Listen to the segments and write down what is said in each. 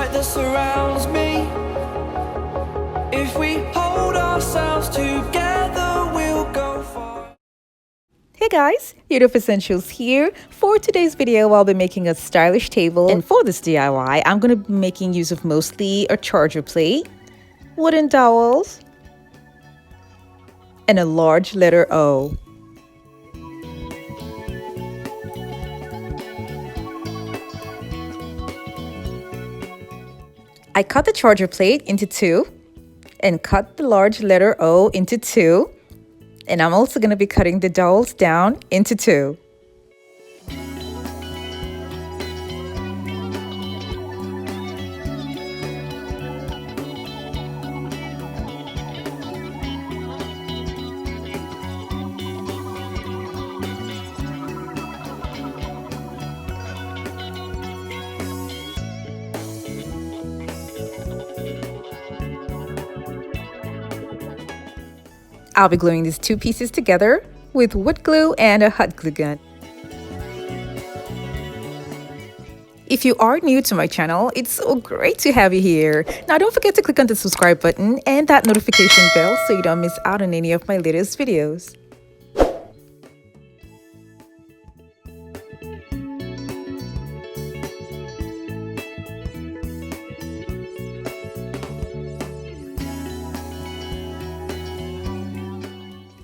light that surrounds me. If we hold ourselves together, we'll go far. Hey guys, Uniqueness here. For today's video, I'll be making a stylish table, and for this DIY, I'm going to be making use of mostly a charger plate, wooden dowels, and a large letter O. I cut the charger plate into two and cut the large letter O into two. And I'm also going to be cutting the dowels down into two. I'll be gluing these two pieces together with wood glue and a hot glue gun. If you are new to my channel, it's so great to have you here. Now don't forget to click on the subscribe button and that notification bell so you don't miss out on any of my latest videos.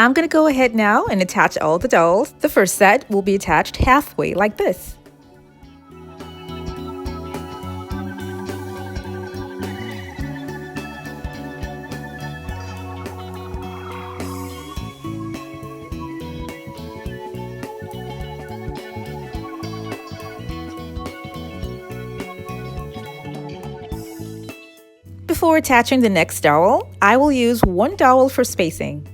I'm going to go ahead now and attach all the dowels. The first set will be attached halfway like this. Before attaching the next dowel, I will use one dowel for spacing.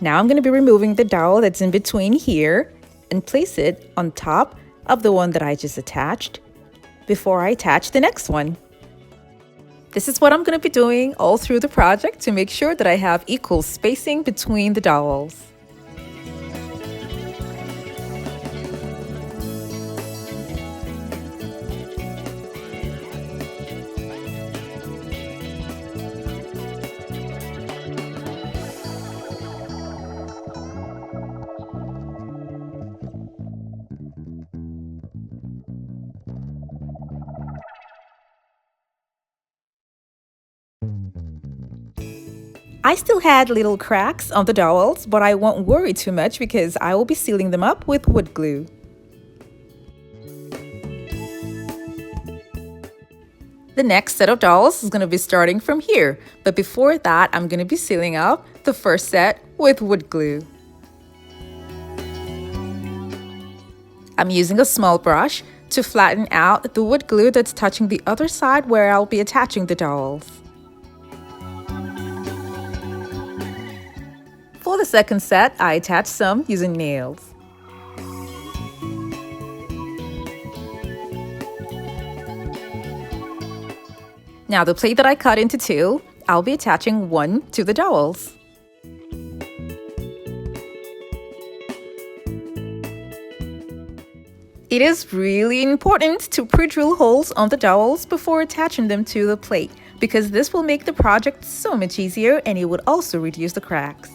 Now I'm going to be removing the dowel that's in between here and place it on top of the one that I just attached before I attach the next one. This is what I'm going to be doing all through the project to make sure that I have equal spacing between the dowels. I still had little cracks on the dowels, but I won't worry too much because I will be sealing them up with wood glue. The next set of dowels is going to be starting from here, but before that I'm going to be sealing up the first set with wood glue. I'm using a small brush to flatten out the wood glue that's touching the other side where I'll be attaching the dowels. For the second set, I attached some using nails. Now the plate that I cut into two, I'll be attaching one to the dowels. It is really important to pre-drill holes on the dowels before attaching them to the plate because this will make the project so much easier and it would also reduce the cracks.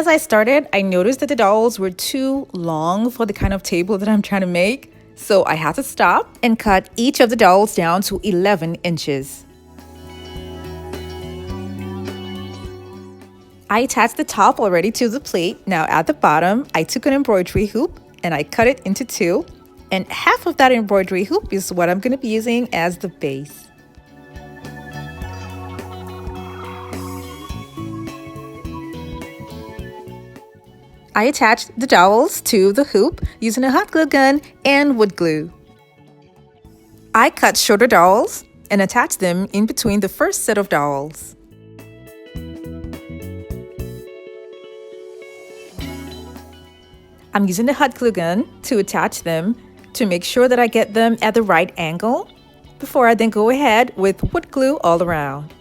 As I started, I noticed that the dowels were too long for the kind of table that I'm trying to make, so I had to stop and cut each of the dowels down to 11 inches. I attached the top already to the plate. Now at the bottom, I took an embroidery hoop and I cut it into two. And half of that embroidery hoop is what I'm going to be using as the base. I attached the dowels to the hoop using a hot glue gun and wood glue. I cut shorter dowels and attached them in between the first set of dowels. I'm using the hot glue gun to attach them to make sure that I get them at the right angle before I then go ahead with wood glue all around.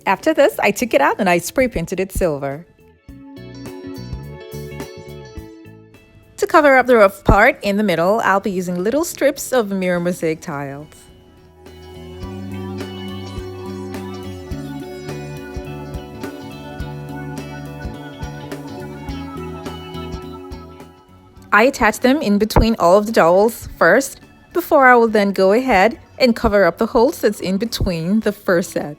After this, I took it out and I spray painted it silver. To cover up the rough part in the middle, I'll be using little strips of mirror mosaic tiles. I attach them in between all of the dowels first, before I will then go ahead and cover up the holes that's in between the first set.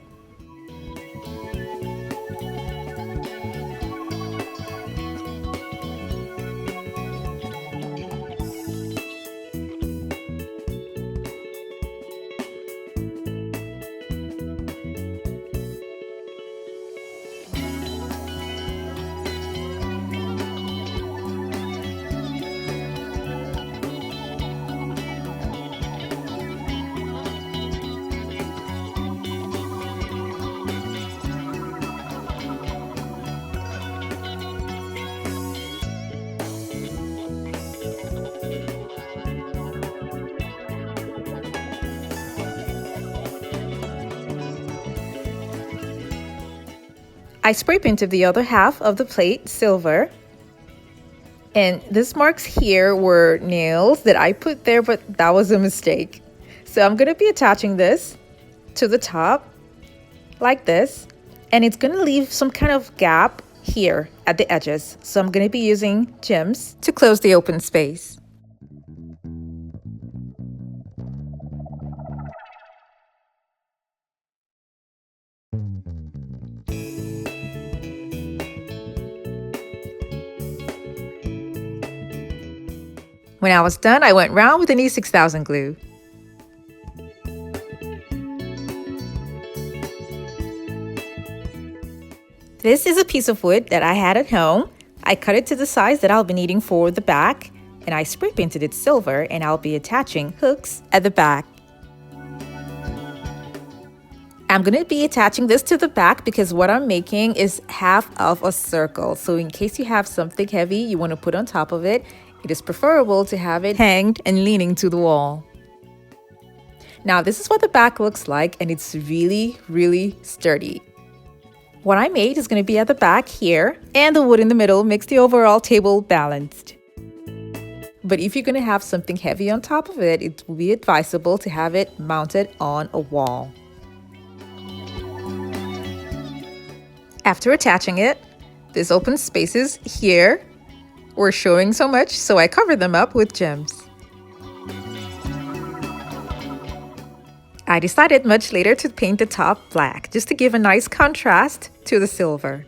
I spray painted the other half of the plate silver, and this marks here were nails that I put there, but that was a mistake. So I'm going to be attaching this to the top like this, and it's going to leave some kind of gap here at the edges. So I'm going to be using gems to close the open space. When I was done, I went round with an E6000 glue. This is a piece of wood that I had at home. I cut it to the size that I'll be needing for the back, and I spray painted it silver, and I'll be attaching hooks at the back. I'm going to be attaching this to the back because what I'm making is half of a circle. So in case you have something heavy you want to put on top of it, it is preferable to have it hanged and leaning to the wall. Now this is what the back looks like, and it's really, really sturdy. What I made is going to be at the back here, and the wood in the middle makes the overall table balanced. But if you're going to have something heavy on top of it, it will be advisable to have it mounted on a wall. After attaching it, these open spaces here were showing so much, so I covered them up with gems. I decided much later to paint the top black, just to give a nice contrast to the silver.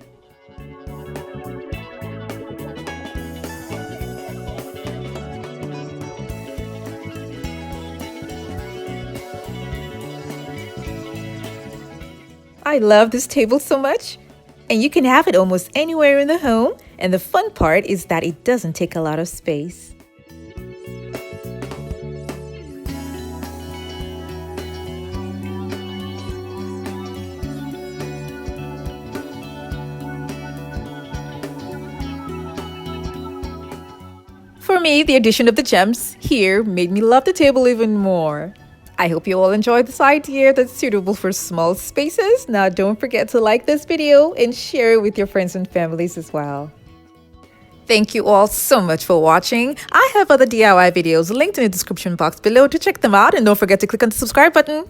I love this table so much, and you can have it almost anywhere in the home, And the fun part is that it doesn't take a lot of space. For me, the addition of the gems here made me love the table even more. I hope you all enjoyed this idea that's suitable for small spaces. Now don't forget to like this video and share it with your friends and families as well. Thank you all so much for watching. I have other DIY videos linked in the description box below to check them out, and don't forget to click on the subscribe button.